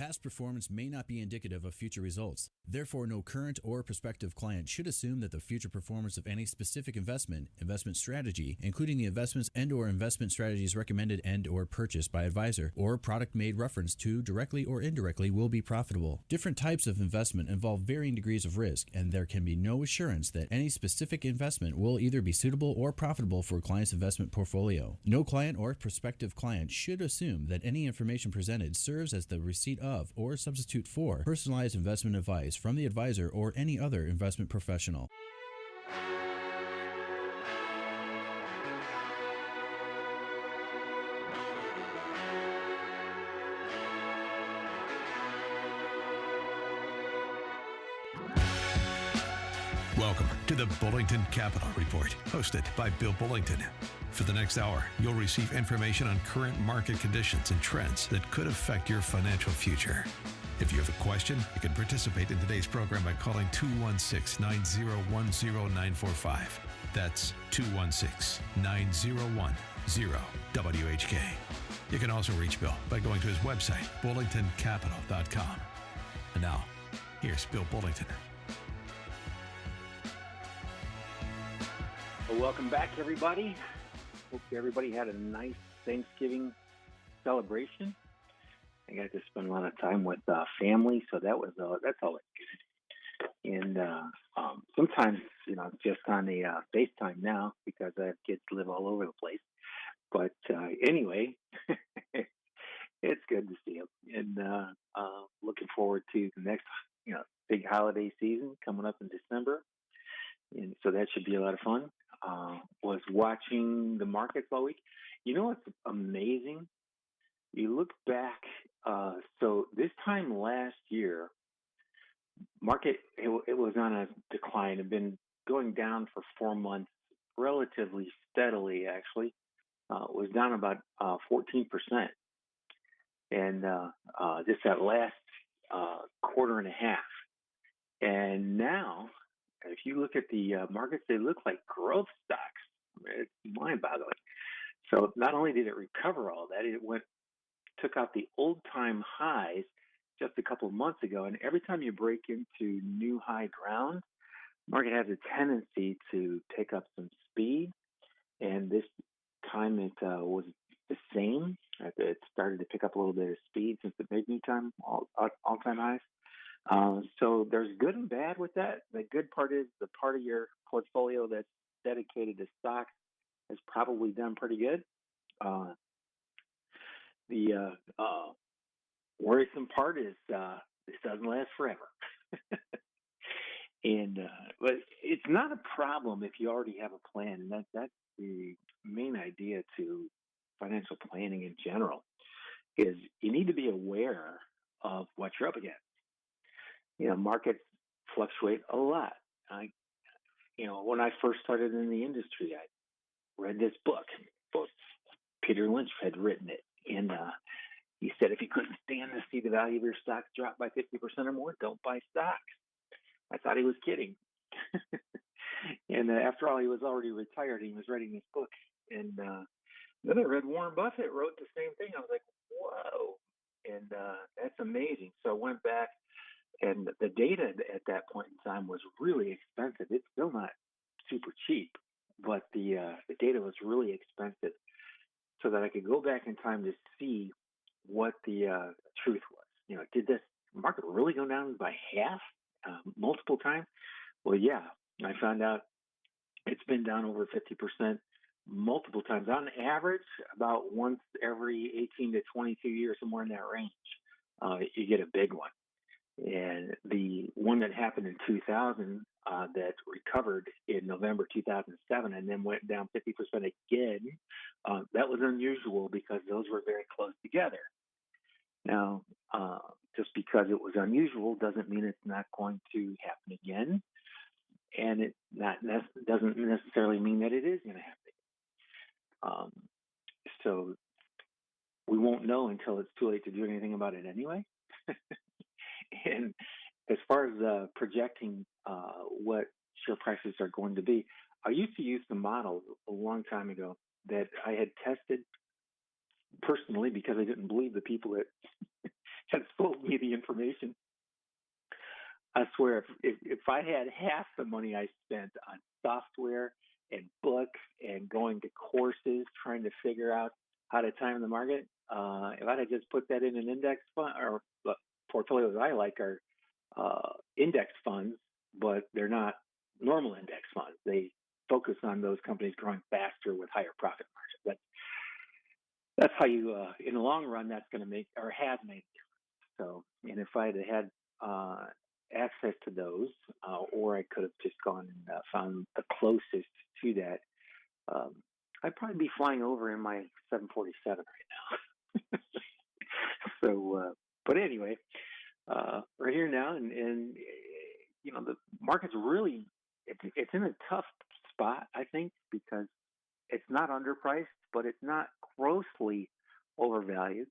Past performance may not be indicative of future results. Therefore, no current or prospective client should assume that the future performance of any specific investment strategy, including the investments and/or investment strategies recommended and/or purchased by advisor, or product made reference to directly or indirectly, will be profitable. Different types of investment involve varying degrees of risk, and there can be no assurance that any specific investment will either be suitable or profitable for a client's investment portfolio. No client or prospective client should assume that any information presented serves as the receipt of or substitute for personalized investment advice from the advisor or any other investment professional. Welcome to the Bullington Capital Report, hosted by Bill Bullington. For the next hour, you'll receive information on current market conditions and trends that could affect your financial future. If you have a question, you can participate in today's program by calling 216-901-0945. That's 216-901-0WHK. You can also reach Bill by going to his website, bullingtoncapital.com. And now, here's Bill Bullington. Well, welcome back, everybody. Hope everybody had a nice Thanksgiving celebration. I got to spend a lot of time with family, so that's always good. And sometimes, just on the FaceTime now because I have kids live all over the place. But anyway, it's good to see them, and looking forward to the next, big holiday season coming up in December. And so that should be a lot of fun. Was watching the markets all week. You know what's amazing? You look back, so this time last year, market, it was on a decline. It had been going down for 4 months relatively steadily, actually. It was down about 14%. And just that last quarter and a half. And now, if you look at the markets, they look like growth stocks. It's mind-boggling. So not only did it recover all that, it took out the old-time highs just a couple of months ago. And every time you break into new high ground, market has a tendency to take up some speed. And this time it was the same. It started to pick up a little bit of speed since it made new time all-time highs. So there's good and bad with that. The good part is the part of your portfolio that's dedicated to stocks has probably done pretty good. The worrisome part is this doesn't last forever. But it's not a problem if you already have a plan. And that's the main idea to financial planning in general, is you need to be aware of what you're up against. Markets fluctuate a lot. When I first started in the industry, I read this book. Peter Lynch had written it. And he said, if you couldn't stand to see the value of your stocks drop by 50% or more, don't buy stocks. I thought he was kidding. And after all, he was already retired. He was writing this book. And then I read Warren Buffett wrote the same thing. I was like, whoa. And that's amazing. So I went back. And the data at that point in time was really expensive. It's still not super cheap, but the data was really expensive, so that I could go back in time to see what the truth was. Did this market really go down by half multiple times? Well, yeah, I found out it's been down over 50% multiple times. On average, about once every 18 to 22 years, somewhere in that range, you get a big one. And the one that happened in 2000 that recovered in November 2007 and then went down 50% again, that was unusual because those were very close together. Now, just because it was unusual doesn't mean it's not going to happen again. And it doesn't necessarily mean that it is going to happen. So we won't know until it's too late to do anything about it anyway. And as far as projecting what share prices are going to be, I used to use some models a long time ago that I had tested personally because I didn't believe the people that had sold me me the information. I swear, if I had half the money I spent on software and books and going to courses trying to figure out how to time the market, if I'd have just put that in an index fund or portfolios I like are index funds, but they're not normal index funds. They focus on those companies growing faster with higher profit margins. That's how you, in the long run, that's going to make or has made. So, and if I had access to those, or I could have just gone and found the closest to that, I'd probably be flying over in my 747 right now. So, but anyway, we're here now, and the market's really it's in a tough spot, I think, because it's not underpriced, but it's not grossly overvalued.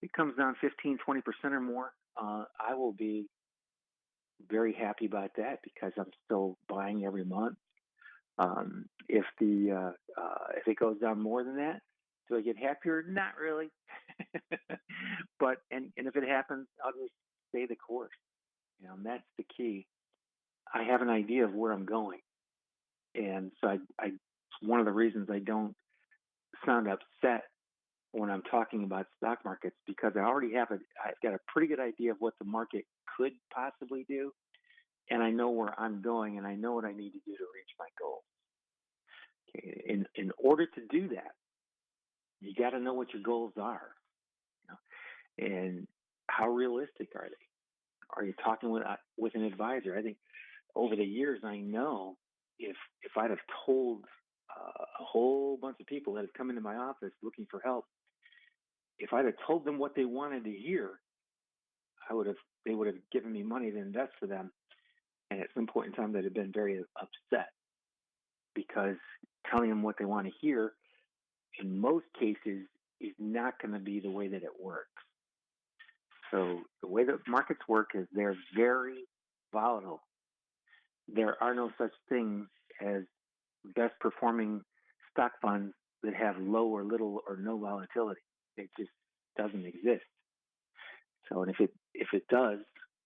It comes down 15-20% or more. I will be very happy about that because I'm still buying every month. If it goes down more than that, do I get happier? Not really. But and if it happens, I'll just stay the course. And that's the key. I have an idea of where I'm going, and so it's one of the reasons I don't sound upset when I'm talking about stock markets because I've got a pretty good idea of what the market could possibly do, and I know where I'm going, and I know what I need to do to reach my goals. Okay. In order to do that, you got to know what your goals are, and how realistic are they? Are you talking with an advisor? I think over the years, I know if I'd have told a whole bunch of people that have come into my office looking for help, if I'd have told them what they wanted to hear, they would have given me money to invest for them. And at some point in time, they'd have been very upset because telling them what they want to hear, in most cases, is not going to be the way that it works. So the way that markets work is they're very volatile. There are no such things as best performing stock funds that have low or little or no volatility. It just doesn't exist. So, and if it does,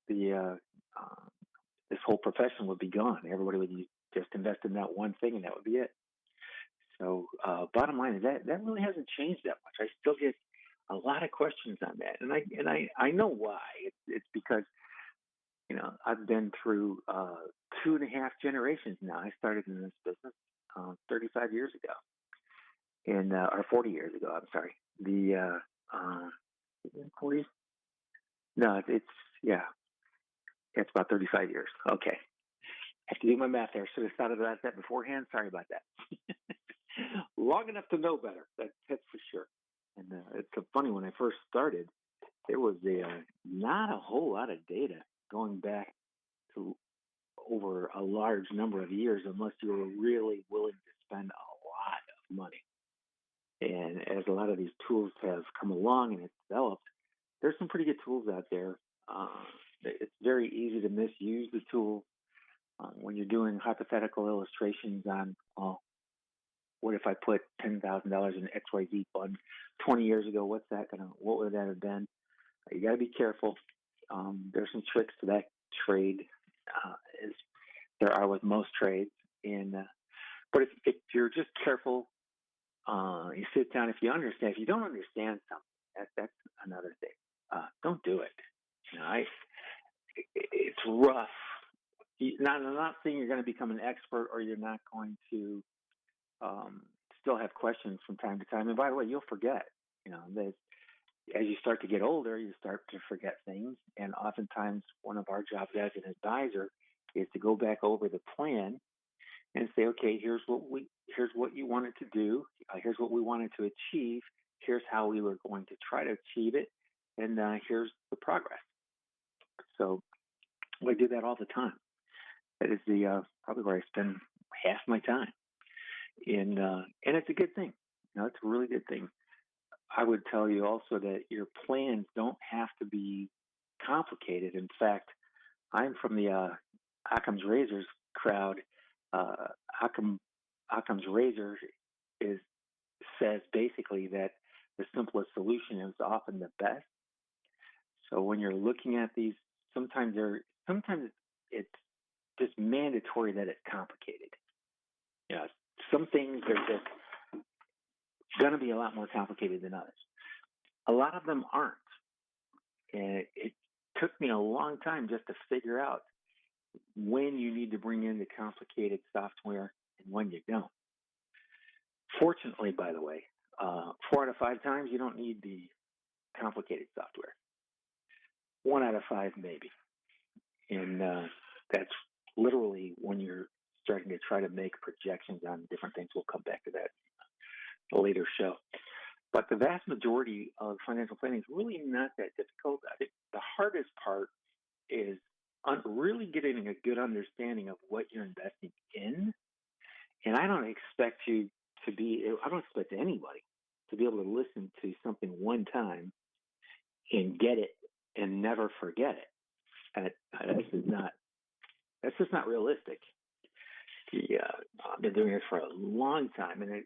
this whole profession would be gone. Everybody would just invest in that one thing, and that would be it. So, bottom line is that really hasn't changed that much. I still get a lot of questions on that, and I know why. It's because I've been through 2.5 generations now. I started in this business 35 years ago, or 40 years ago. I'm sorry. The 40s? No, it's about 35 years. Okay, I have to do my math there. Should have thought about that beforehand. Sorry about that. Long enough to know better. That's for sure. And it's so funny. When I first started, there was not a whole lot of data going back to over a large number of years, unless you were really willing to spend a lot of money. And as a lot of these tools have come along and it's developed, there's some pretty good tools out there. It's very easy to misuse the tool when you're doing hypothetical illustrations on, what if I put $10,000 in XYZ fund 20 years ago? What would that have been? You got to be careful. There's some tricks to that trade, as there are with most trades. But if you're just careful, you sit down. If you don't understand something, that's another thing. Don't do it. It's rough. I'm not saying you're going to become an expert or you're not going to still have questions from time to time. And by the way, you'll forget. As you start to get older, you start to forget things. And oftentimes, one of our jobs as an advisor is to go back over the plan and say, okay, here's what you wanted to do. Here's what we wanted to achieve. Here's how we were going to try to achieve it. And here's the progress. So I do that all the time. That is probably where I spend half my time. And it's a good thing. It's a really good thing. I would tell you also that your plans don't have to be complicated. In fact, I'm from the Occam's Razors crowd. Occam's Razor says basically that the simplest solution is often the best. So when you're looking at these, sometimes it's just mandatory that it's complicated. You know, some things are just going to be a lot more complicated than others. A lot of them aren't. And it took me a long time just to figure out when you need to bring in the complicated software and when you don't. Fortunately, by the way, 4 out of 5 times you don't need the complicated software. 1 out of 5 maybe. And that's literally when you're starting to try to make projections on different things. We'll come back to that in a later show. But the vast majority of financial planning is really not that difficult. I think the hardest part is really getting a good understanding of what you're investing in. And I don't expect anybody to be able to listen to something one time and get it and never forget it. That's just not realistic. I've been doing this for a long time, and I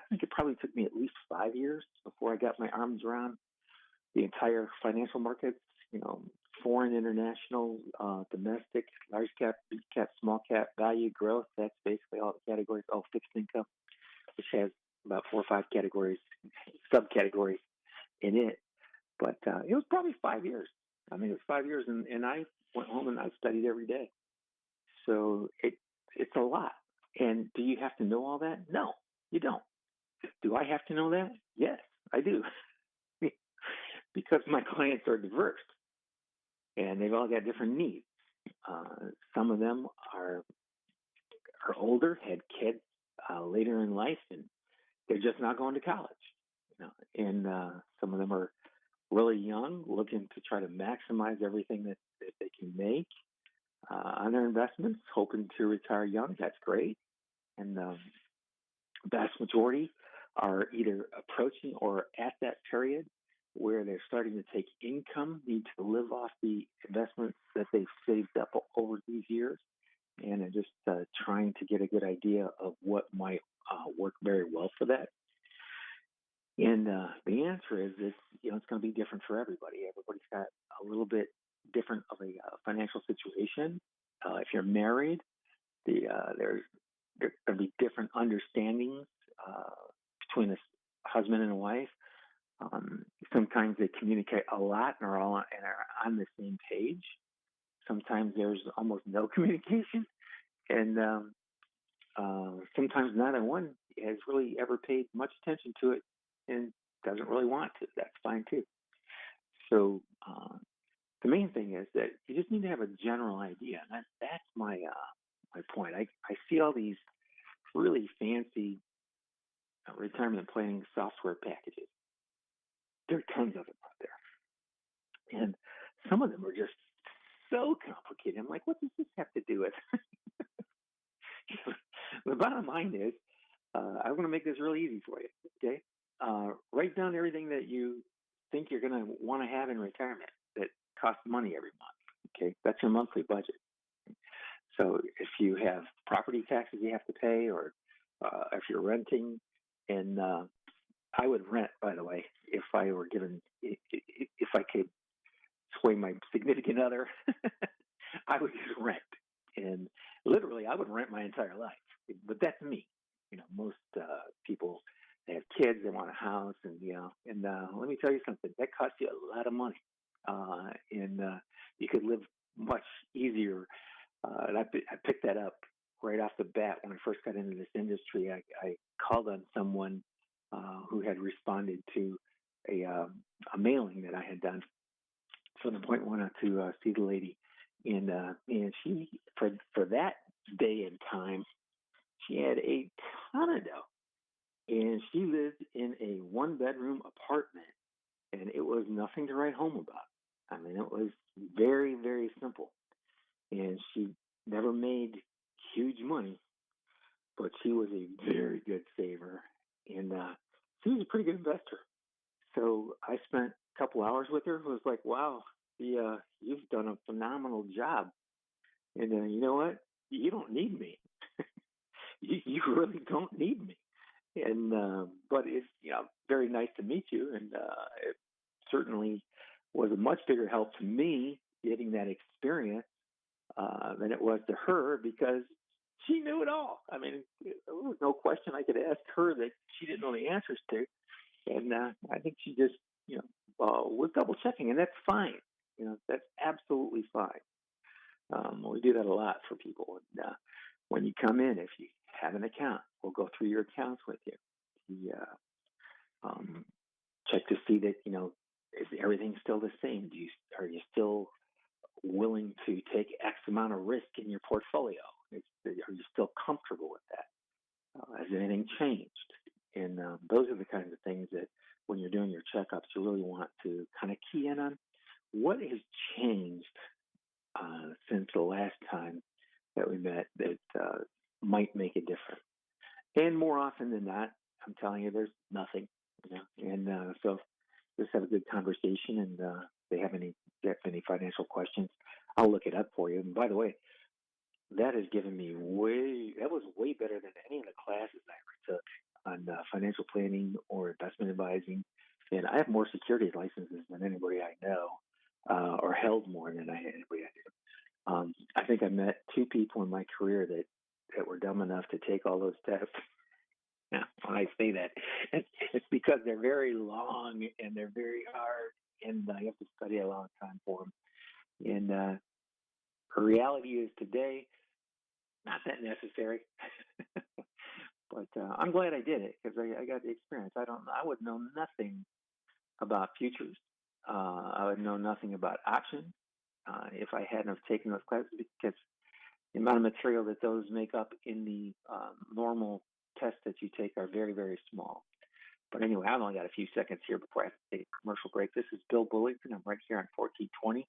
think it probably took me at least 5 years before I got my arms around the entire financial markets. Foreign, international, domestic, large cap, big cap, small cap, value, growth. That's basically all the categories. Oh, fixed income, which has about 4 or 5 categories, subcategories in it. But it was probably 5 years. I mean, it was 5 years, and I went home and I studied every day. So it's a lot. And do you have to know all that? No, you don't. Do I have to know that? Yes, I do. Because my clients are diverse and they've all got different needs. Some of them are older, had kids later in life, and they're just not going to college. And some of them are really young, looking to try to maximize everything that they can make on their investments, hoping to retire young. That's great. And the vast majority are either approaching or at that period where they're starting to take income, need to live off the investments that they've saved up over these years, and are just trying to get a good idea of what might work very well for that. And the answer is it's going to be different for everybody. Everybody's got a little bit different of a financial situation. If you're married, there going to be different understandings between a husband and a wife. Sometimes they communicate a lot and are on the same page. Sometimes there's almost no communication, and sometimes neither one has really ever paid much attention to it and doesn't really want to. That's fine too. So the main thing is that you just need to have a general idea, and that's my point. I see all these really fancy retirement planning software packages. There are tons of them out there, and some of them are just so complicated. I'm like, what does this have to do with? The bottom line is, I'm going to make this really easy for you. Okay, write down everything that you think you're going to want to have in retirement that costs money every month. Okay, that's your monthly budget. So if you have property taxes you have to pay, or if you're renting, and I would rent, by the way, if I were given, if I could sway my significant other, I would just rent. And literally, I would rent my entire life. But that's me. Most people, they have kids, they want a house, and let me tell you something, that costs you a lot of money. And you could live much easier. And I picked that up right off the bat when I first got into this industry. I called on someone who had responded to a mailing that I had done. So the point went out to see the lady, and she for that day and time, she had a ton of dough, and she lived in a 1-bedroom apartment, and it was nothing to write home about. I mean, it was very, very simple, and she never made huge money, but she was a very good saver, and she was a pretty good investor. So I spent a couple hours with her. It was like, wow, you've done a phenomenal job. And you know what? You don't need me. you really don't need me. And but it's very nice to meet you, and it certainly was a much bigger help to me getting that experience than it was to her, because she knew it all. I mean, there was no question I could ask her that she didn't know the answers to. And I think she just, was double checking, and that's fine. That's absolutely fine. We do that a lot for people. And when you come in, if you have an account, we'll go through your accounts with you. We check to see that, is everything still the same? Are you still willing to take X amount of risk in your portfolio? Are you still comfortable with that? Has anything changed? And those are the kinds of things that when you're doing your checkups, you really want to kind of key in on. What has changed since the last time that we met that might make a difference? And more often than not, I'm telling you, there's nothing. And so just have a good conversation, and if they have any financial questions, I'll look it up for you. And by the way, that has given me that was way better than any of the classes I ever took on financial planning or investment advising. And I have more securities licenses than anybody I know, or held more than anybody I knew. I think I met 2 people in my career that were dumb enough to take all those tests. Now, when I say that, it's because they're very long and they're very hard, and you have to study a long time for them. And the reality is today, not that necessary. But I'm glad I did it, because I got the experience. I would know nothing about futures. I would know nothing about options if I hadn't have taken those classes, because the amount of material that those make up in the normal tests that you take are very, very small. But anyway, I've only got a few seconds here before I have to take a commercial break. This is Bill Bullington. I'm right here on 1420.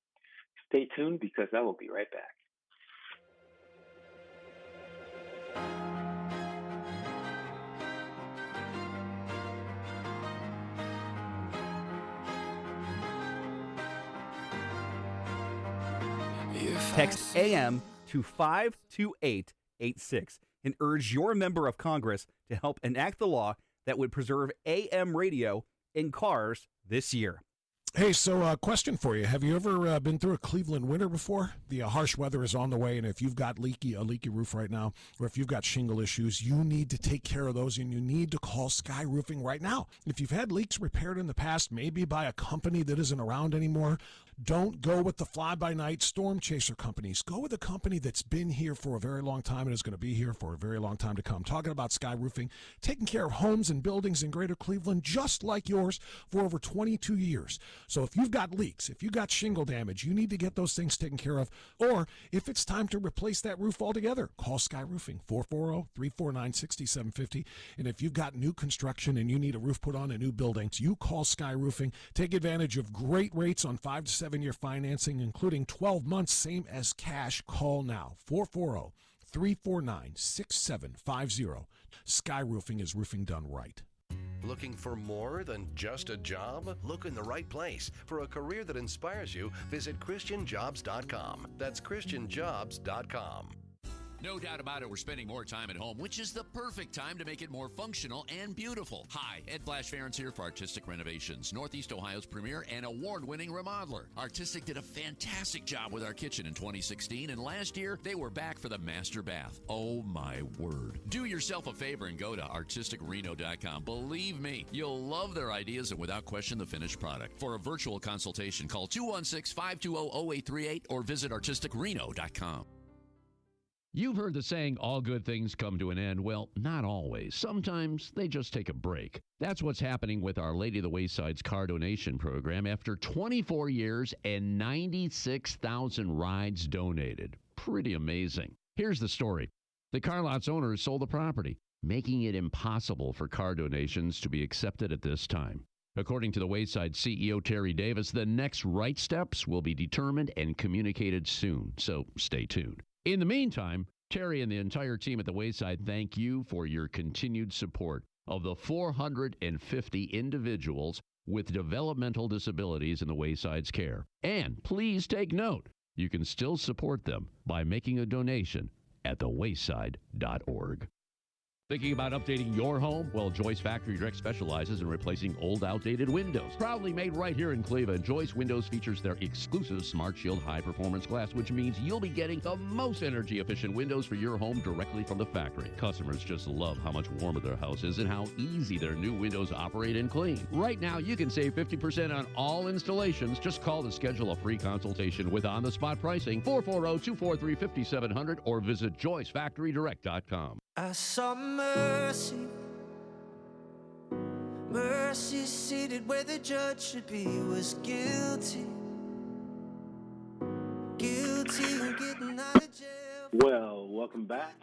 Stay tuned, because I will be right back. Text AM to 52886 and urge your member of Congress to help enact the law that would preserve AM radio in cars this year. Hey, so question for you. Have you ever been through a Cleveland winter before? The harsh weather is on the way, and if you've got a leaky roof right now, or if you've got shingle issues, you need to take care of those, and you need to call Sky Roofing right now. If you've had leaks repaired in the past, maybe by a company that isn't around anymore, don't go with the fly-by-night storm chaser companies. Go with a company that's been here for a very long time and is going to be here for a very long time to come. Talking about Sky Roofing, taking care of homes and buildings in greater Cleveland just like yours for over 22 years. So if you've got leaks, if you've got shingle damage, you need to get those things taken care of. Or if it's time to replace that roof altogether, call Sky Roofing, 440-349-6750. And if you've got new construction and you need a roof put on a new building, you call Sky Roofing. Take advantage of great rates on 5 to 7-year financing, including 12 months, same as cash. Call now, 440-349-6750. Sky Roofing is roofing done right. Looking for more than just a job? Look in the right place. For a career that inspires you, visit ChristianJobs.com. That's ChristianJobs.com. No doubt about it, we're spending more time at home, which is the perfect time to make it more functional and beautiful. Hi, Ed Flash Ferentz here for Artistic Renovations, Northeast Ohio's premier and award-winning remodeler. Artistic did a fantastic job with our kitchen in 2016, and last year, they were back for the master bath. Oh, my word. Do yourself a favor and go to artisticreno.com. Believe me, you'll love their ideas and without question the finished product. For a virtual consultation, call 216-520-0838 or visit artisticreno.com. You've heard the saying, all good things come to an end. Well, not always. Sometimes they just take a break. That's what's happening with Our Lady of the Wayside's car donation program after 24 years and 96,000 rides donated. Pretty amazing. Here's the story. The car lot's owners sold the property, making it impossible for car donations to be accepted at this time. According to the Wayside CEO, Terry Davis, the next right steps will be determined and communicated soon, so stay tuned. In the meantime, Terry and the entire team at the Wayside thank you for your continued support of the 450 individuals with developmental disabilities in the Wayside's care. And please take note, you can still support them by making a donation at thewayside.org. Thinking about updating your home? Well, Joyce Factory Direct specializes in replacing old, outdated windows. Proudly made right here in Cleveland, Joyce Windows features their exclusive Smart Shield high-performance glass, which means you'll be getting the most energy-efficient windows for your home directly from the factory. Customers just love how much warmer their house is and how easy their new windows operate and clean. Right now, you can save 50% on all installations. Just call to schedule a free consultation with on-the-spot pricing, 440-243-5700, or visit joycefactorydirect.com. I saw mercy, mercy seated where the judge should be, was guilty, guilty of getting out of jail. Well, welcome back.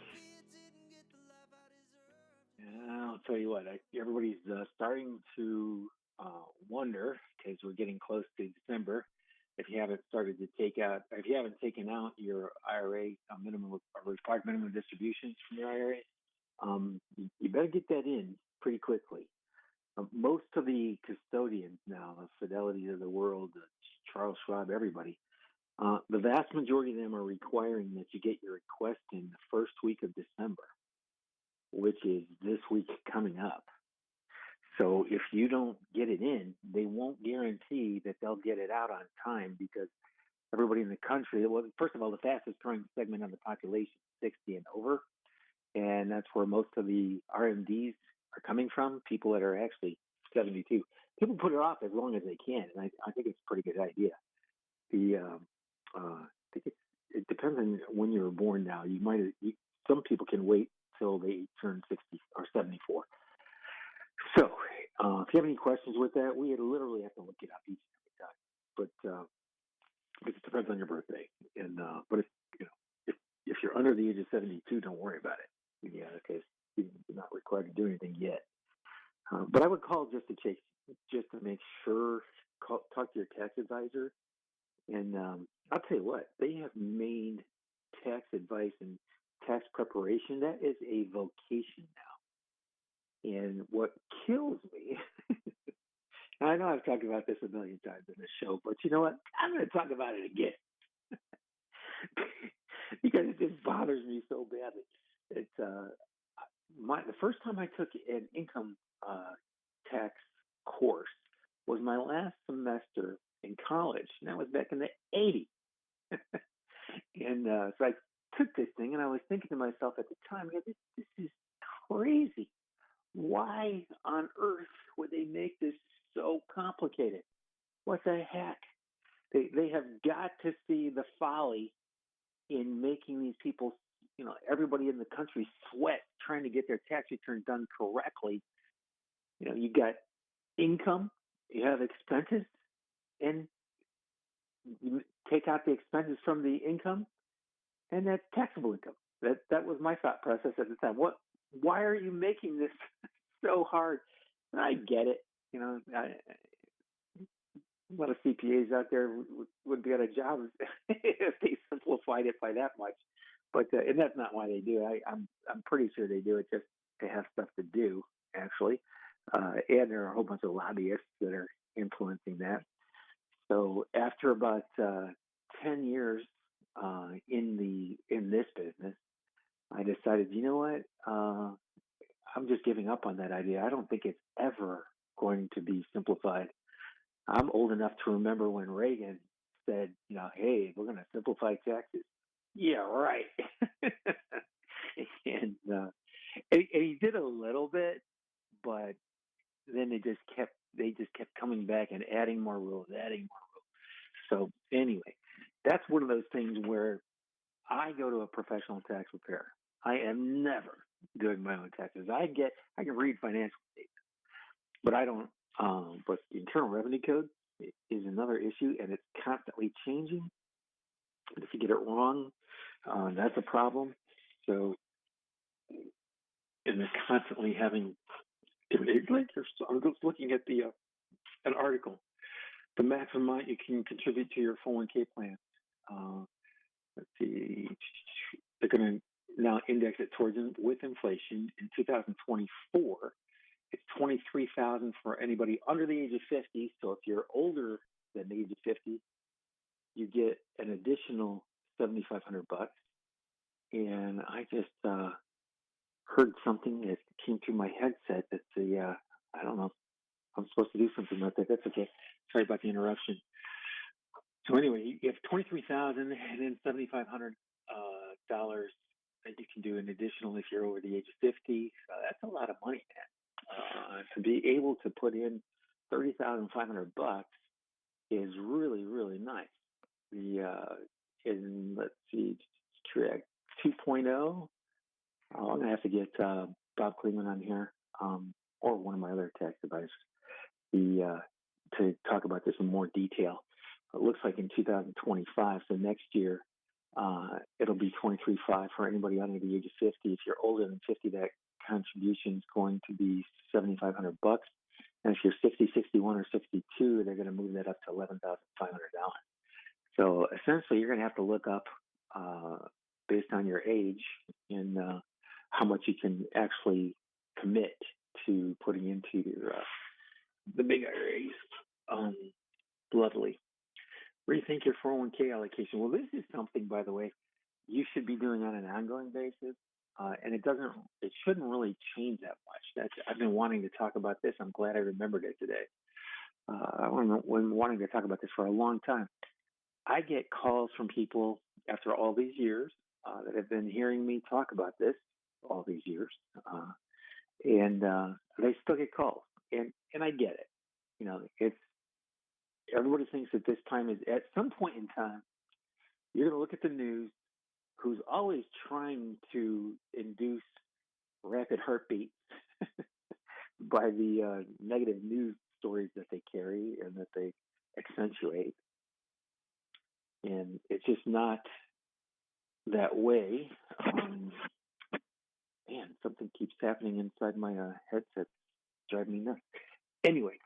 I'll tell you what, everybody's starting to wonder, because we're getting close to December, if you haven't taken out your IRA minimum or required minimum distributions from your IRA, you better get that in pretty quickly. Most of the custodians now, Fidelity of the world, Charles Schwab, everybody, the vast majority of them are requiring that you get your request in the first week of December, which is this week coming up. So if you don't get it in, they won't guarantee that they'll get it out on time, because everybody in the country, well, first of all, the fastest growing segment of the population is 60 and over. And that's where most of the RMDs are coming from, people that are actually 72. People put it off as long as they can, and I think it's a pretty good idea. I think it depends on when you were born now. Some people can wait till they turn 60 or 74. So if you have any questions with that, we literally have to look it up each and every time. But it depends on your birthday. And but if you're under the age of 72, don't worry about it. Yeah, because you're not required to do anything yet. But I would call just to make sure. Talk to your tax advisor, and I'll tell you what, they have made tax advice and tax preparation, that is a vocation now. And what kills me, I know I've talked about this a million times in this show, but you know what? I'm going to talk about it again because it just bothers me so badly. It's the first time I took an income tax course was my last semester in college, and that was back in the 80s. And so I took this thing, and I was thinking to myself at the time, this is crazy. Why on earth would they make this so complicated? What the heck? They have got to see the folly in making these people, everybody in the country sweat trying to get their tax return done correctly. You got income, you have expenses, and you take out the expenses from the income, and that's taxable income. That was my thought process at the time. Why are you making this so hard? And I get it. A lot of CPAs out there would be out of jobs if they simplified it by that much. But and that's not why they do it. I'm pretty sure they do it just to have stuff to do, actually. And there are a whole bunch of lobbyists that are influencing that. So after about 10 years in this business, I decided, you know what? I'm just giving up on that idea. I don't think it's ever going to be simplified. I'm old enough to remember when Reagan said, hey, we're going to simplify taxes. Yeah, right. and he did a little bit, but then they just kept coming back and adding more rules. So anyway, that's one of those things where I go to a professional tax preparer. I am never doing my own taxes. I can read financial statements, but I don't. But the Internal Revenue Code is another issue, and it's constantly changing. And if you get it wrong, that's a problem. So, and they're constantly having. I'm just looking at an article. The maximum amount you can contribute to your 401k plan. Let's see. They're going to now index it towards with inflation in 2024. It's $23,000 for anybody under the age of 50. So if you're older than the age of 50, you get an additional $7,500. And I just heard something that came through my headset that I don't know. I'm supposed to do something with it. That's okay. Sorry about the interruption. So anyway, you have 23,000 and then $7,500 that you can do an additional if you're over the age of 50. That's a lot of money, man. To be able to put in $30,500 is really, really nice. The in let's see, track 2.0. I'm gonna have to get Bob Klingman on here, or one of my other tax advisors, to talk about this in more detail. It looks like in 2025, so next year, it'll be 23.5 for anybody under the age of 50. If you're older than 50, that contribution is going to be $7,500. And if you're 60, 61, or 62, they're going to move that up to $11,500. So essentially, you're going to have to look up, based on your age, and how much you can actually commit to putting into your the big IRAs. Lovely. Rethink your 401k allocation. Well, this is something, by the way, you should be doing on an ongoing basis, and it shouldn't really change that much. I've been wanting to talk about this. I'm glad I remembered it today. I've been wanting to talk about this for a long time. I get calls from people after all these years that have been hearing me talk about this all these years, and they still get calls, and I get it. You know, it's everybody thinks that this time is at some point in time. You're going to look at the news, who's always trying to induce rapid heartbeats by the negative news stories that they carry and that they accentuate. And it's just not that way. Man, something keeps happening inside my headset, driving me nuts. Anyway,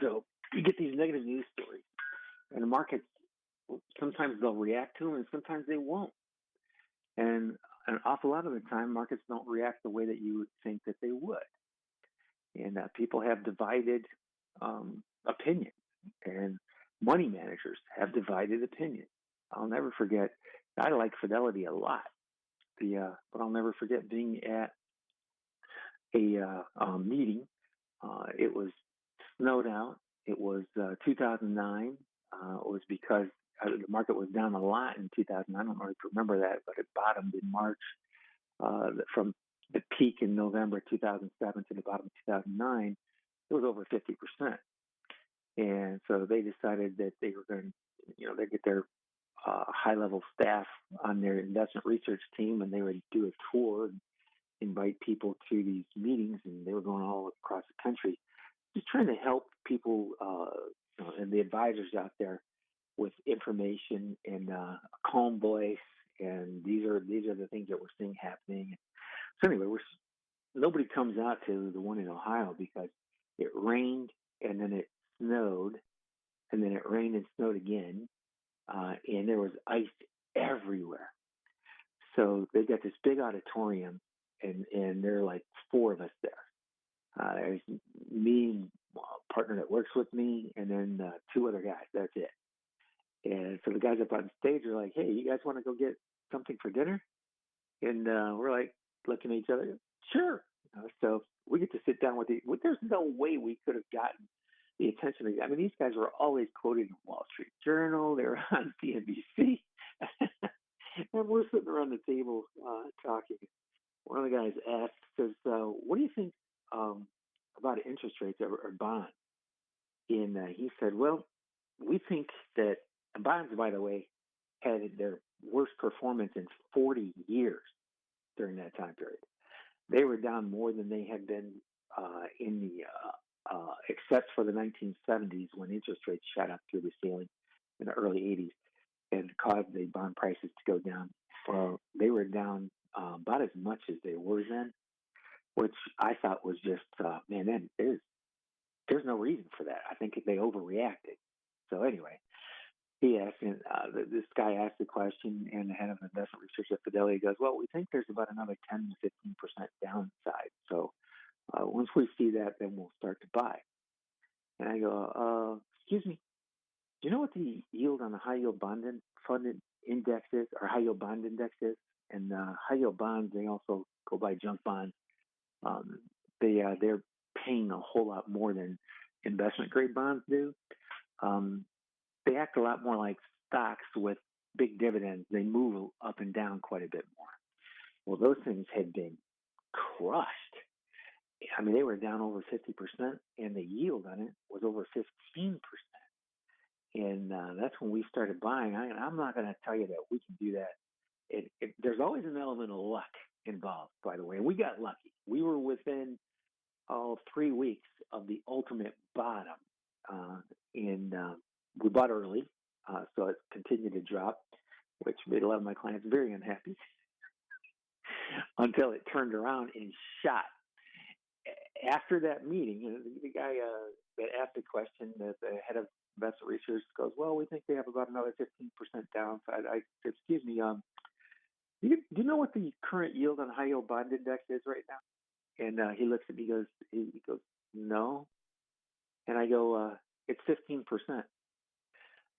so you get these negative news stories, and the markets, sometimes they'll react to them, and sometimes they won't. And an awful lot of the time, markets don't react the way that you would think that they would. And people have divided opinions, and money managers have divided opinions. I'll never forget. I like Fidelity a lot, but I'll never forget being at a meeting. It was snowed out. It was 2009. It was because the market was down a lot in 2009. I don't know if you remember that, but it bottomed in March, from the peak in November 2007 to the bottom of 2009. It was over 50%. And so they decided that they were going to, they get their high-level staff on their investment research team, and they would do a tour and invite people to these meetings, and they were going all across the country, just trying to help people and the advisors out there with information in a calm voice. And these are the things that we're seeing happening. So anyway, nobody comes out to the one in Ohio because it rained and then it snowed and then it rained and snowed again, and there was ice everywhere. So they got this big auditorium, and there are like four of us there. There's me, a partner that works with me, and then two other guys. That's it. And so the guys up on stage are like, "Hey, you guys want to go get something for dinner?" And we're like looking at each other. Sure. So we get to sit down with there's no way we could have gotten the attention. I mean, these guys were always quoted in Wall Street Journal. They were on CNBC. And we're sitting around the table talking. One of the guys says, "What do you think about interest rates or bonds?" And he said, "Well, we think that bonds, by the way, had their worst performance in 40 years during that time period. They were down more than they had been in the except for the 1970s, when interest rates shot up through the ceiling in the early 80s and caused the bond prices to go down. They were down about as much as they were then, which I thought was just, man, there's no reason for that. I think they overreacted. So anyway, he asked, and this guy asked the question, and the head of investment research at Fidelity goes, "Well, we think there's about another 10 to 15% downside. So once we see that, then we'll start to buy." And I go, "Excuse me, do you know what the yield on the high yield funded index is, or high yield bond index is?" And high yield bonds, they also go buy junk bonds. They're paying a whole lot more than investment grade bonds do. They act a lot more like stocks with big dividends. They move up and down quite a bit more. Well, those things had been crushed. I mean, they were down over 50%, and the yield on it was over 15%. And that's when we started buying. I'm not going to tell you that we can do that. There's always an element of luck involved, by the way. And we got lucky. We were within 3 weeks of the ultimate bottom, and we bought early, so it continued to drop, which made a lot of my clients very unhappy until it turned around and shot. After that meeting, the guy that asked the question, the head of investment research, goes, "Well, we think they have about another 15% downside." I said, "Excuse me, do you know what the current yield on the high yield bond index is right now?" And he looks at me, he goes, "No." And I go, "It's 15%.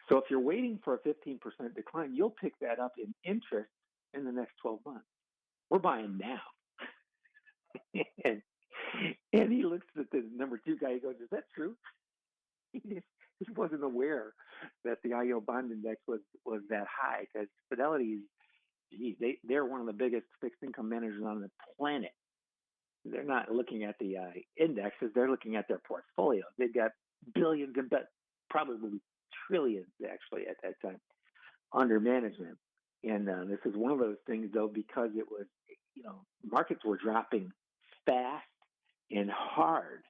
So if you're waiting for a 15% decline, you'll pick that up in interest in the next 12 months. We're buying now." and he looks at the number two guy. He goes, "Is that true?" He wasn't aware that the high yield bond index was that high, because Fidelity's, they're one of the biggest fixed income managers on the planet. They're not looking at the indexes; they're looking at their portfolio. They've got billions and probably trillions, actually, at that time, under management. And this is one of those things, though, because it was, markets were dropping fast and hard.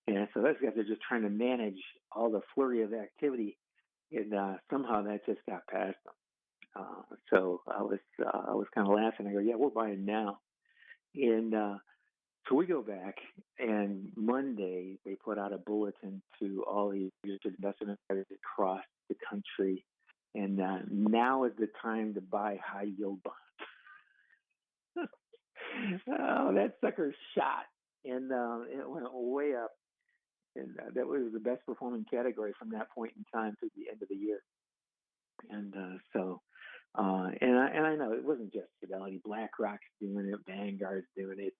And so those guys are just trying to manage all the flurry of activity, and somehow that just got past them. So I was kind of laughing. I go, "Yeah, we're buying now." And so we go back, and Monday they put out a bulletin to all the investment advisors across the country, and now is the time to buy high yield bonds. Oh, that sucker shot, and it went way up. And that was the best performing category from that point in time to the end of the year. And I know it wasn't just Fidelity. BlackRock's doing it, Vanguard's doing it.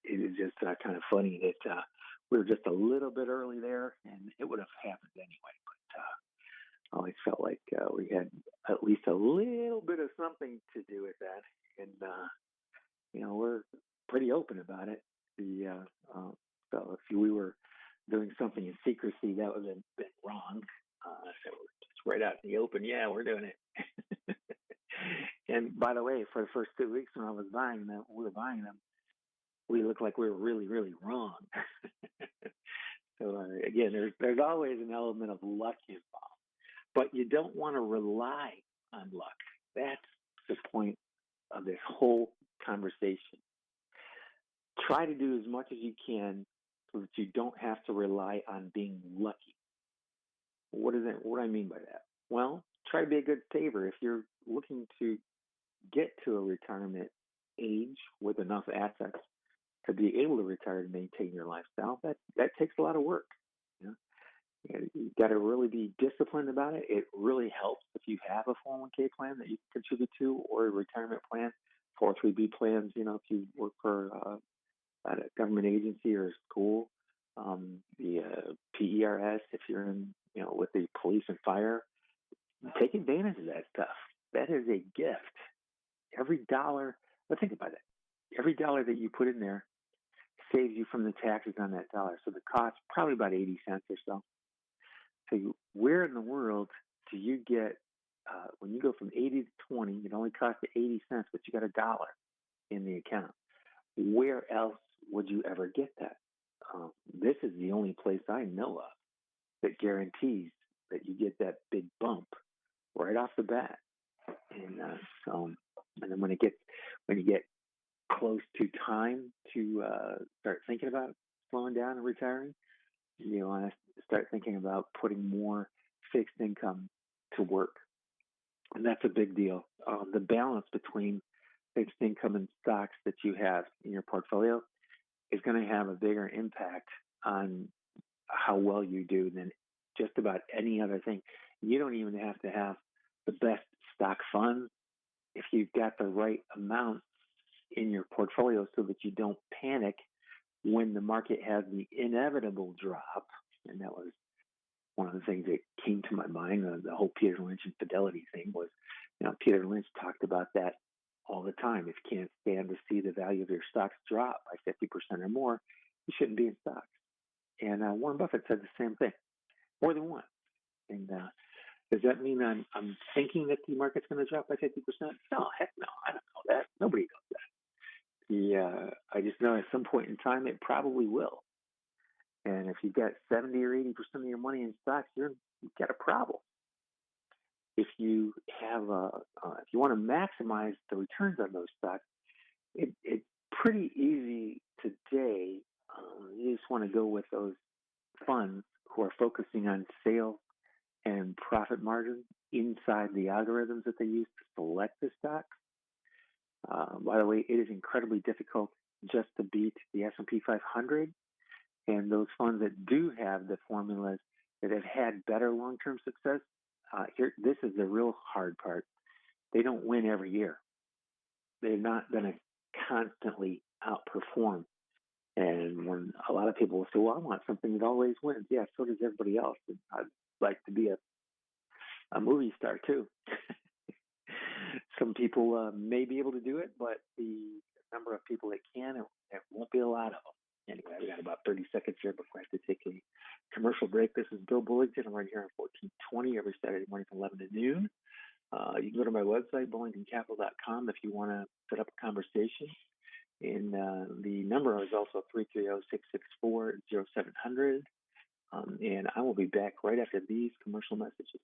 It is just kind of funny that we were just a little bit early there, and it would have happened anyway. But I always felt like we had at least a little bit of something to do with that, and we're pretty open about it. So if we were doing something in secrecy, that would have been wrong. So just right out in the open, yeah, we're doing it. And by the way, for the first 2 weeks when we were buying them, we looked like we were really, really wrong. So again, there's always an element of luck involved, but you don't want to rely on luck. That's the point of this whole conversation. Try to do as much as you can so that you don't have to rely on being lucky. What do I mean by that? Well, try to be a good saver. If you're looking to get to a retirement age with enough assets to be able to retire and maintain your lifestyle, that takes a lot of work. You've got to really be disciplined about it. It really helps if you have a 401k plan that you can contribute to, or a retirement plan, 403b plans. If you work for at a government agency or a school, the PERS, if you're in, with the police and fire, take advantage of that stuff. That is a gift. Every dollar, but think about it. Every dollar that you put in there saves you from the taxes on that dollar. So the cost probably about 80 cents or so. So where in the world do you get, when you go from 80 to 20, it only costs you 80 cents, but you got $1 in the account. Where else would you ever get that? This is the only place I know of that guarantees that you get that big bump right off the bat. And and then when you get close to time to start thinking about slowing down and retiring, you want to start thinking about putting more fixed income to work. And that's a big deal. The balance between fixed income and stocks that you have in your portfolio is going to have a bigger impact on how well you do than just about any other thing. You don't even have to have the best stock funds. If you've got the right amount in your portfolio so that you don't panic when the market has the inevitable drop. And that was one of the things that came to my mind. The whole Peter Lynch and Fidelity thing was, Peter Lynch talked about that all the time. If you can't stand to see the value of your stocks drop by 50% or more, you shouldn't be in stocks. And Warren Buffett said the same thing, more than once. And does that mean I'm thinking that the market's going to drop by 50%? No, heck no. I don't know that. Nobody knows that. I just know at some point in time it probably will. And if you've got 70 or 80% of your money in stocks, you've got a problem. If you have if you want to maximize the returns on those stocks, it's pretty easy today. You just want to go with those funds who are focusing on sales and profit margins inside the algorithms that they use to select the stocks. By the way, it is incredibly difficult just to beat the S&P 500. And those funds that do have the formulas that have had better long-term success, this is the real hard part. They don't win every year. They're not going to constantly outperform. And when a lot of people will say, well, I want something that always wins. Yeah, so does everybody else. And I'd like to be a movie star too. Some people may be able to do it, but the number of people that can, there won't be a lot of them. Anyway, we got about 30 seconds here before I have to take a commercial break. This is Bill Bullington. I'm right here on 1420 every Saturday morning from 11 to noon. You can go to my website, bullingtoncapital.com, if you want to set up a conversation. And the number is also 330-664-0700. And I will be back right after these commercial messages.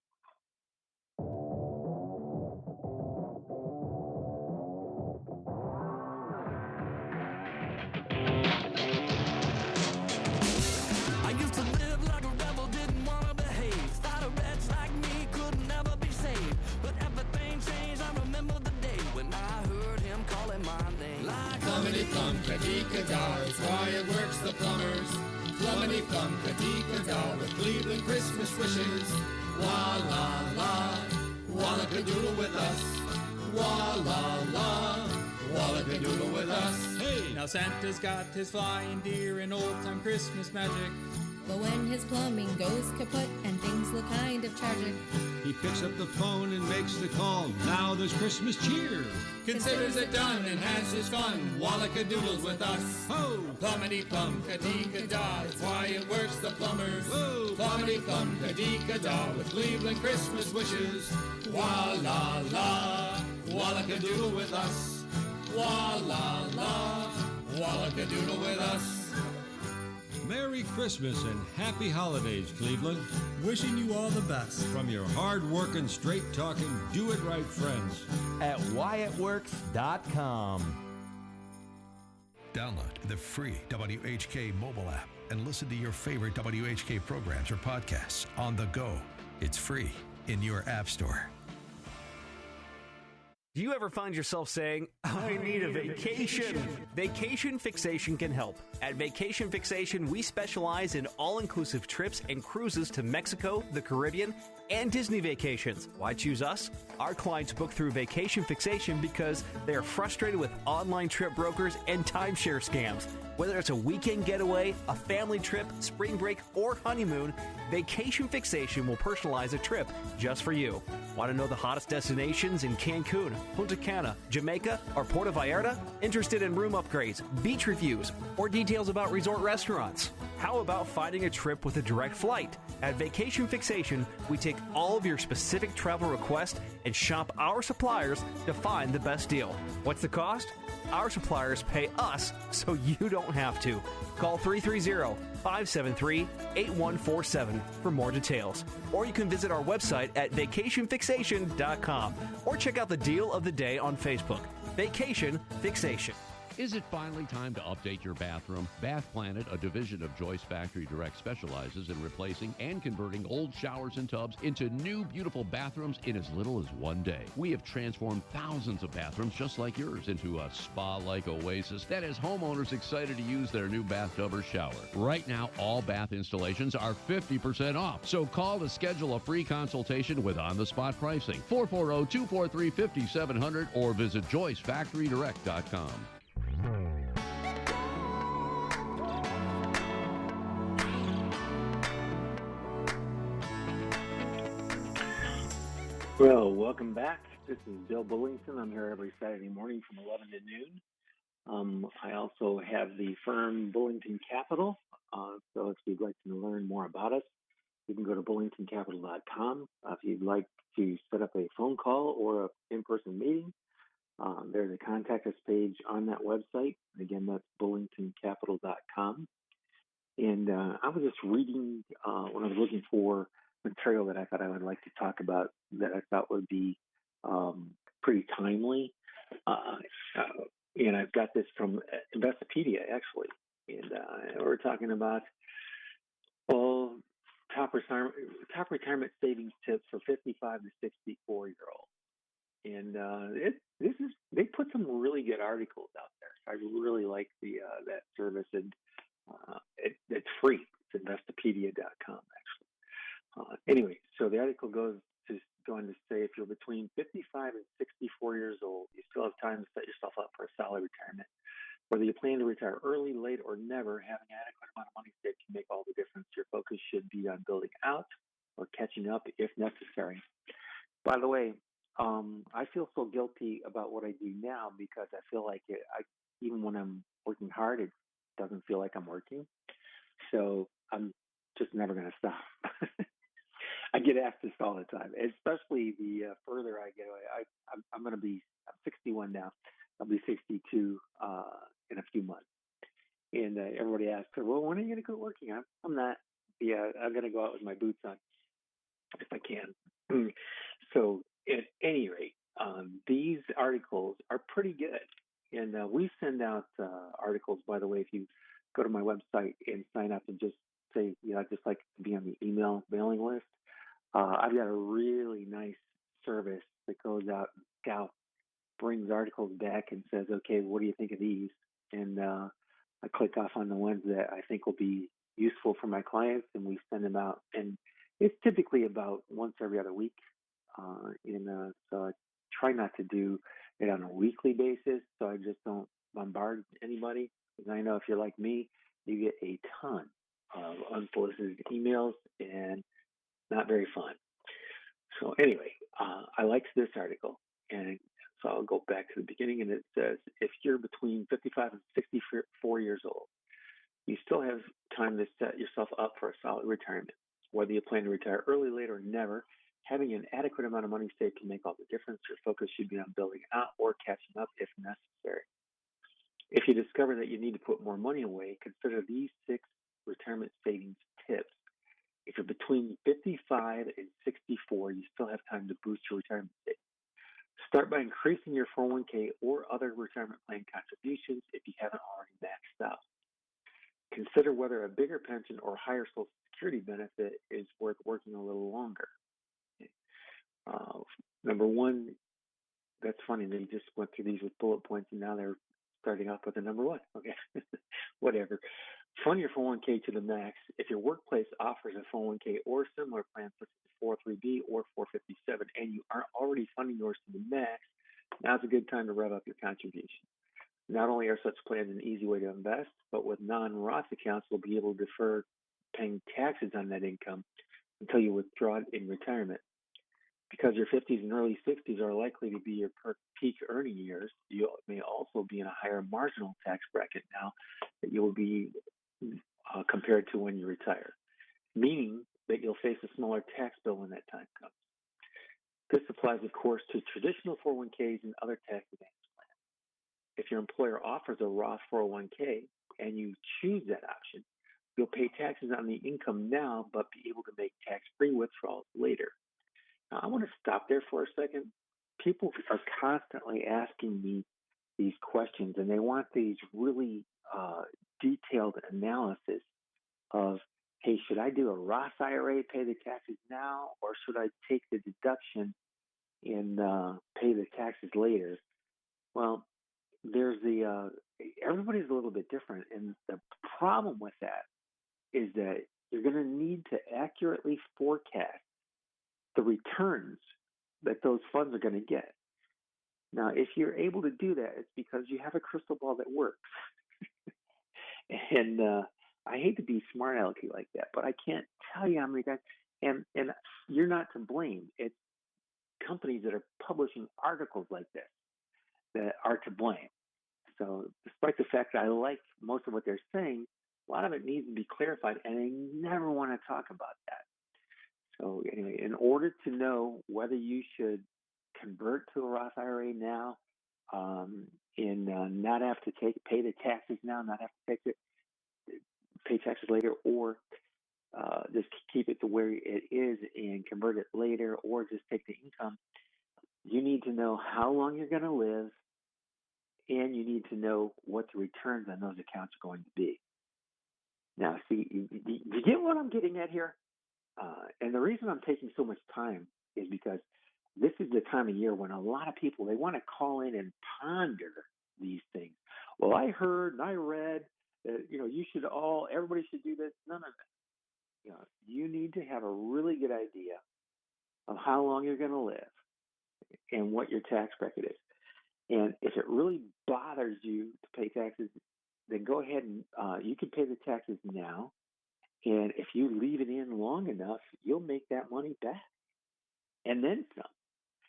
Plumpity-plum-ka-dee-ka-da, it's why it works the plumbers. Plumpity-plum-ka-dee-ka-da, with Cleveland Christmas wishes. Wa-la-la, wallaka-doodle with us. Wa-la-la, wallaka-doodle with us. Hey! Now Santa's got his flying deer and old-time Christmas magic. But when his plumbing goes kaput and things look kind of tragic, he picks up the phone and makes the call. Now there's Christmas cheer. Considers it done and has his fun. Wallaka-doodles with us. Ho! Plummity-plum-ka-dee-ka-da, it's why it works the plumbers. Whoa! Plummity-plum-ka-dee-ka-da, with Cleveland Christmas wishes. Wa-la-la, wallaka-doodle with us. Wa-la-la, wallaka-doodle with us. Merry Christmas and happy holidays, Cleveland. Wishing you all the best. From your hard-working, straight-talking, do-it-right friends at whyitworks.com. Download the free WHK mobile app and listen to your favorite WHK programs or podcasts on the go. It's free in your app store. Do you ever find yourself saying, I need a vacation? Vacation Fixation can help. At Vacation Fixation, we specialize in all-inclusive trips and cruises to Mexico, the Caribbean, and Disney vacations. Why choose us? Our clients book through Vacation Fixation because they are frustrated with online trip brokers and timeshare scams. Whether it's a weekend getaway, a family trip, spring break, or honeymoon, Vacation Fixation will personalize a trip just for you. Want to know the hottest destinations in Cancun, Punta Cana, Jamaica, or Puerto Vallarta? Interested in room upgrades, beach reviews, or details about resort restaurants? How about finding a trip with a direct flight? At Vacation Fixation, we take all of your specific travel requests and shop our suppliers to find the best deal. What's the cost? Our suppliers pay us so you don't have to. Call 330-573-8147 for more details. Or you can visit our website at vacationfixation.com or check out the deal of the day on Facebook. Vacation Fixation. Is it finally time to update your bathroom? Bath Planet, a division of Joyce Factory Direct, specializes in replacing and converting old showers and tubs into new, beautiful bathrooms in as little as one day. We have transformed thousands of bathrooms just like yours into a spa-like oasis that has homeowners excited to use their new bathtub or shower. Right now, all bath installations are 50% off. So call to schedule a free consultation with on-the-spot pricing. 440-243-5700 or visit JoyceFactoryDirect.com. Well, welcome back. This is Bill Bullington. I'm here every Saturday morning from 11 to noon. I also have the firm Bullington Capital. So if you'd like to learn more about us, you can go to bullingtoncapital.com. If you'd like to set up a phone call or an in-person meeting, there's a contact us page on that website. Again, that's bullingtoncapital.com. And I was just reading when I was looking for material that I thought I would like to talk about that I thought would be pretty timely. And I've got this from Investopedia, actually. And we're talking about top retirement savings tips for 55 to 64-year-olds. And they put some really good articles out there. I really like that service, and it's free. It's investopedia.com, actually. Anyway, so the article goes on to say if you're between 55 and 64 years old, you still have time to set yourself up for a solid retirement. Whether you plan to retire early, late, or never, having an adequate amount of money saved can make all the difference. Your focus should be on building out or catching up if necessary. By the way, I feel so guilty about what I do now because I feel like even when I'm working hard, it doesn't feel like I'm working. So I'm just never going to stop. I get asked this all the time, especially the further I get away. I'm 61 now. I'll be 62 in a few months. And everybody asks, well, when are you going to quit working? I'm not. Yeah, I'm going to go out with my boots on if I can. So at any rate, these articles are pretty good. And we send out articles, by the way, if you go to my website and sign up and just say, I'd just like to be on the email mailing list. I've got a really nice service that goes out and scouts, brings articles back and says, okay, what do you think of these? And I click off on the ones that I think will be useful for my clients, and we send them out. And it's typically about once every other week. So I try not to do it on a weekly basis, so I just don't bombard anybody. Because I know if you're like me, you get a ton of unsolicited emails and not very fun. So anyway, I liked this article, and so I'll go back to the beginning, and it says, if you're between 55 and 64 years old, you still have time to set yourself up for a solid retirement. Whether you plan to retire early, late, or never, having an adequate amount of money saved can make all the difference. Your focus should be on building out or catching up if necessary. If you discover that you need to put more money away, consider these 6 retirement savings tips. If you're between 55 and 64, you still have time to boost your retirement savings. Start by increasing your 401k or other retirement plan contributions if you haven't already maxed out. Consider whether a bigger pension or higher Social Security benefit is worth working a little longer. Number one, that's funny. They just went through these with bullet points, and now they're starting off with a number one. Okay, whatever. Fund your 401k to the max. If your workplace offers a 401k or similar plan such as 403b or 457, and you aren't already funding yours to the max, now's a good time to rev up your contribution. Not only are such plans an easy way to invest, but with non-Roth accounts, you'll be able to defer paying taxes on that income until you withdraw it in retirement. Because your 50s and early 60s are likely to be your peak earning years, you may also be in a higher marginal tax bracket now that you will be compared to when you retire, meaning that you'll face a smaller tax bill when that time comes. This applies, of course, to traditional 401ks and other tax advantage plans. If your employer offers a Roth 401k and you choose that option, you'll pay taxes on the income now, but be able to make tax-free withdrawals later. Now, I want to stop there for a second. People are constantly asking me these questions, and they want these really detailed analysis of, hey, should I do a Roth IRA, pay the taxes now, or should I take the deduction and pay the taxes later? Well, there's everybody's a little bit different, and the problem with that is that you're going to need to accurately forecast the returns that those funds are going to get. Now, if you're able to do that, it's because you have a crystal ball that works. And I hate to be smart alecky like that, but I can't tell you how many times. And you're not to blame. It's companies that are publishing articles like this that are to blame. So, despite the fact that I like most of what they're saying, a lot of it needs to be clarified, and they never want to talk about that. So, anyway, in order to know whether you should convert to a Roth IRA now, and not have to pay the taxes now, not have to pay taxes later, or just keep it to where it is and convert it later, or just take the income, you need to know how long you're going to live, and you need to know what the returns on those accounts are going to be. Now, see, you get what I'm getting at here? And the reason I'm taking so much time is because this is the time of year when a lot of people, they want to call in and ponder these things. Well, I heard and I read that, everybody should do this. None of that. You need to have a really good idea of how long you're going to live and what your tax bracket is. And if it really bothers you to pay taxes, then go ahead and you can pay the taxes now. And if you leave it in long enough, you'll make that money back and then some.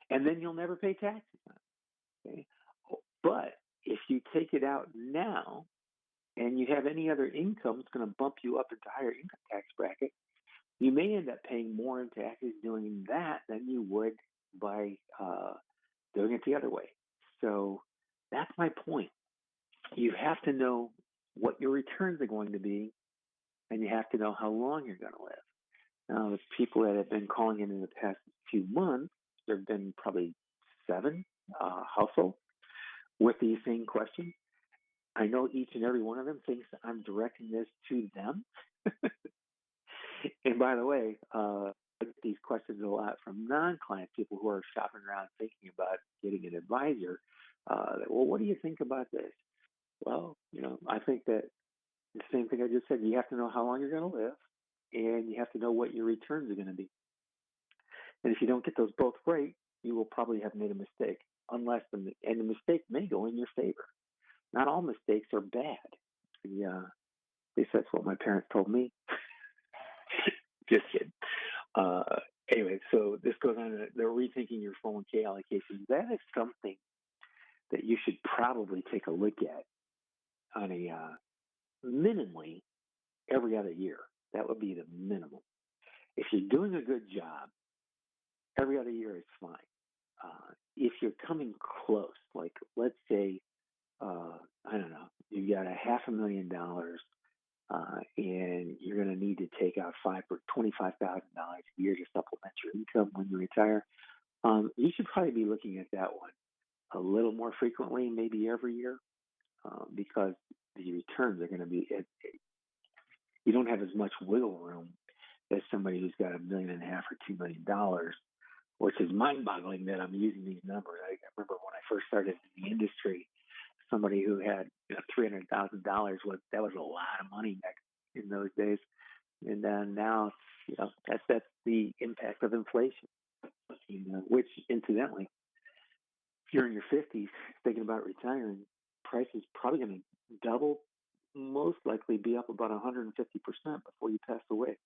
And then you'll never pay taxes on it. Okay? But if you take it out now and you have any other income that's going to bump you up into higher income tax bracket, you may end up paying more in taxes doing that than you would by doing it the other way. So that's my point. You have to know what your returns are going to be, and you have to know how long you're going to live. Now, the people that have been calling in the past few months, there have been probably 7 households with these same questions. I know each and every one of them thinks I'm directing this to them. And by the way, I get these questions a lot from non-client people who are shopping around thinking about getting an advisor. Well, what do you think about this? Well, I think that the same thing I just said. You have to know how long you're going to live, and you have to know what your returns are going to be. And if you don't get those both right, you will probably have made a mistake. And the mistake may go in your favor. Not all mistakes are bad. At least that's what my parents told me. Just kidding. Anyway, so this goes on. They're rethinking your 401k allocations. That is something that you should probably take a look at on a minimally every other year. That would be the minimum. If you're doing a good job, every other year is fine. If you're coming close, like let's say, I don't know, you got $500,000, and you're going to need to take out $25,000 a year to supplement your income when you retire, you should probably be looking at that one a little more frequently, maybe every year, because the returns are going to be. You don't have as much wiggle room as somebody who's got $1.5 million or $2 million, which is mind-boggling that I'm using these numbers. I remember when I first started in the industry, somebody who had $300,000 that was a lot of money back in those days, and then now that's the impact of inflation. Which incidentally, if you're in your 50s thinking about retiring, price is probably going to double, most likely be up about 150% before you pass away.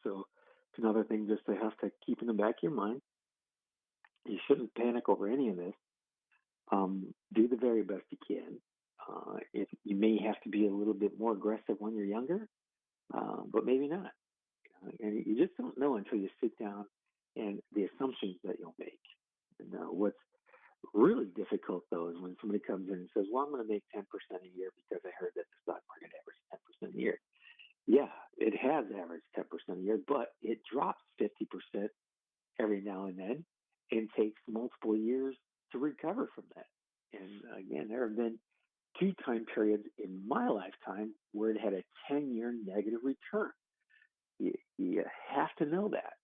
So it's another thing just to have to keep in the back of your mind. You shouldn't panic over any of this. Do the very best you can. If you may have to be a little bit more aggressive when you're younger, but maybe not. And you just don't know until you sit down and the assumptions that you'll make. And what's really difficult, though, is when somebody comes in and says, well, I'm going to make 10% a year because I heard that the stock market averaged 10% a year. Yeah, it has averaged 10% a year, but it drops 50% every now and then and takes multiple years to recover from that. And again, there have been two time periods in my lifetime where it had a 10-year negative return. You have to know that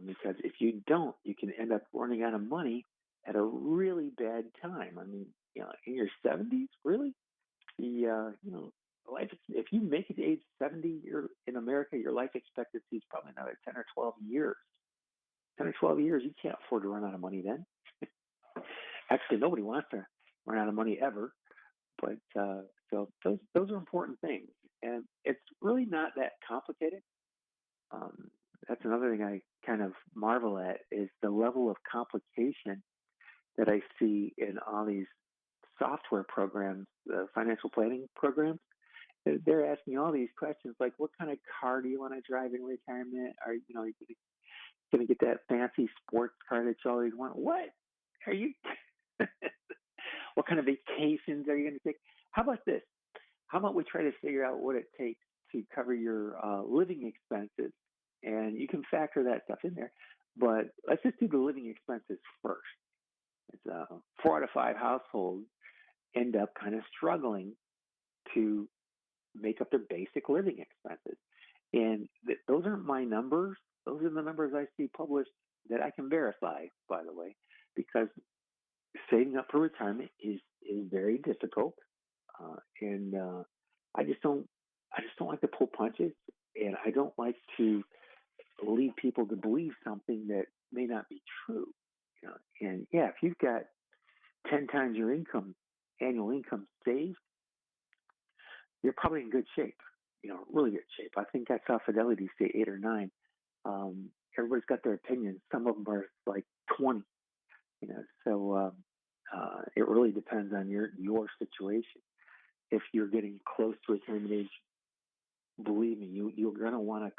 because if you don't, you can end up running out of money at a really bad time. I mean, in your 70s, really? Life. If you make it to age 70, in America, your life expectancy is probably another 10 or 12 years. 10 or 12 years, you can't afford to run out of money then. Actually, nobody wants to run out of money ever. But so those are important things, and it's really not that complicated. That's another thing I kind of marvel at is the level of complication that I see in all these software programs, financial planning programs. They're asking all these questions like, what kind of car do you want to drive in retirement? Are you going to get that fancy sports car that you always want? What are you? What kind of vacations are you going to take? How about this? How about we try to figure out what it takes to cover your living expenses, and you can factor that stuff in there. But let's just do the living expenses first. It's 4 out of 5 households end up kind of struggling to make up their basic living expenses. And those aren't my numbers. Those are the numbers I see published that I can verify, by the way, because saving up for retirement is very difficult. And I just don't like to pull punches, and I don't like to lead people to believe something that may not be true. And yeah, if you've got 10 times your annual income saved, you're probably in good shape, really good shape. I think I saw Fidelity say 8 or 9. Everybody's got their opinions. Some of them are like 20, so it really depends on your situation. If you're getting close to retirement age, believe me, you're going to want to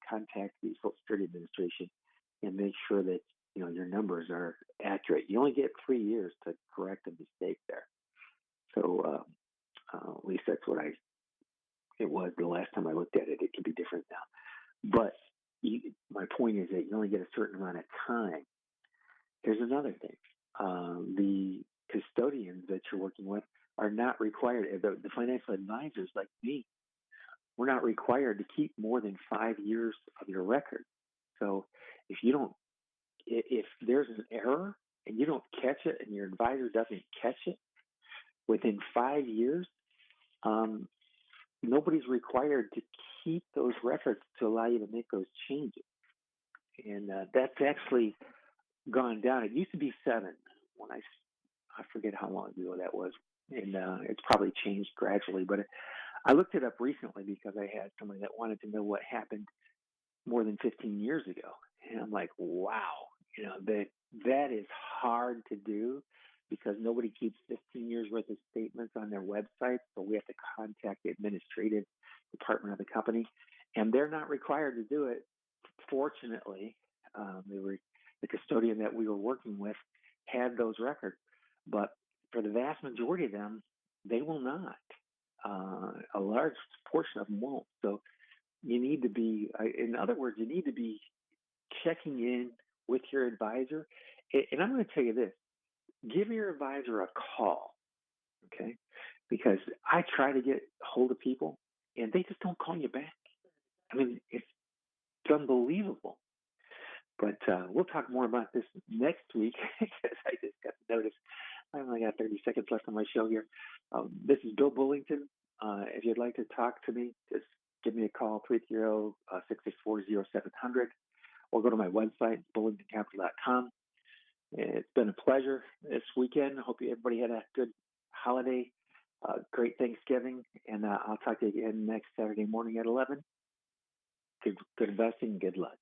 contact the Social Security Administration and make sure that your numbers are accurate. You only get 3 years to correct a mistake there. So at least that's what it was the last time I looked at it. It could be different now. But my point is that you only get a certain amount of time. Here's another thing. The custodians that you're working with are not required, the financial advisors like me, we're not required to keep more than 5 years of your record. So if there's an error and you don't catch it and your advisor doesn't catch it within 5 years, nobody's required to keep those records to allow you to make those changes. And that's actually gone down. It used to be 7 when I forget how long ago that was. And it's probably changed gradually. But I looked it up recently because I had somebody that wanted to know what happened more than 15 years ago. And I'm like, wow, that is hard to do because nobody keeps 15 years worth of statements on their website. So we have to contact the administrative department of the company. And they're not required to do it. Fortunately, the custodian that we were working with had those records. But for the vast majority of them, they will not. A large portion of them won't. So you need to be, in other words, you need to be checking in with your advisor. And I'm going to tell you this, give your advisor a call, okay? Because I try to get hold of people and they just don't call you back. I mean, it's unbelievable. But we'll talk more about this next week because I just got the notice. I only got 30 seconds left on my show here. This is Bill Bullington. If you'd like to talk to me, just give me a call, 330-664-0700, or go to my website, bullingtoncapital.com. It's been a pleasure this weekend. I hope everybody had a good holiday, great Thanksgiving, and I'll talk to you again next Saturday morning at 11. Good investing, good luck.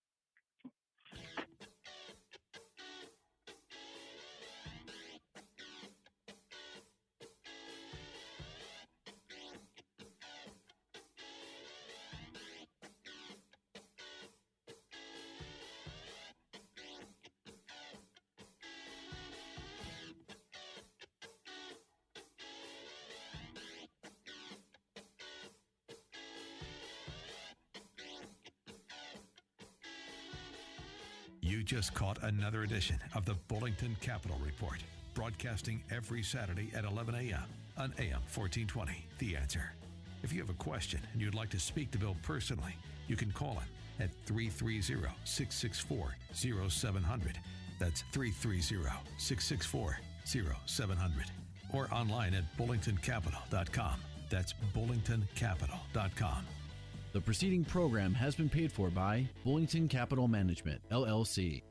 You just caught another edition of the Bullington Capital Report. broadcasting every Saturday at 11 a.m. on AM 1420, The Answer. If you have a question and you'd like to speak to Bill personally, you can call him at 330-664-0700. That's 330-664-0700. Or online at bullingtoncapital.com. That's bullingtoncapital.com. The preceding program has been paid for by Bullington Capital Management, LLC.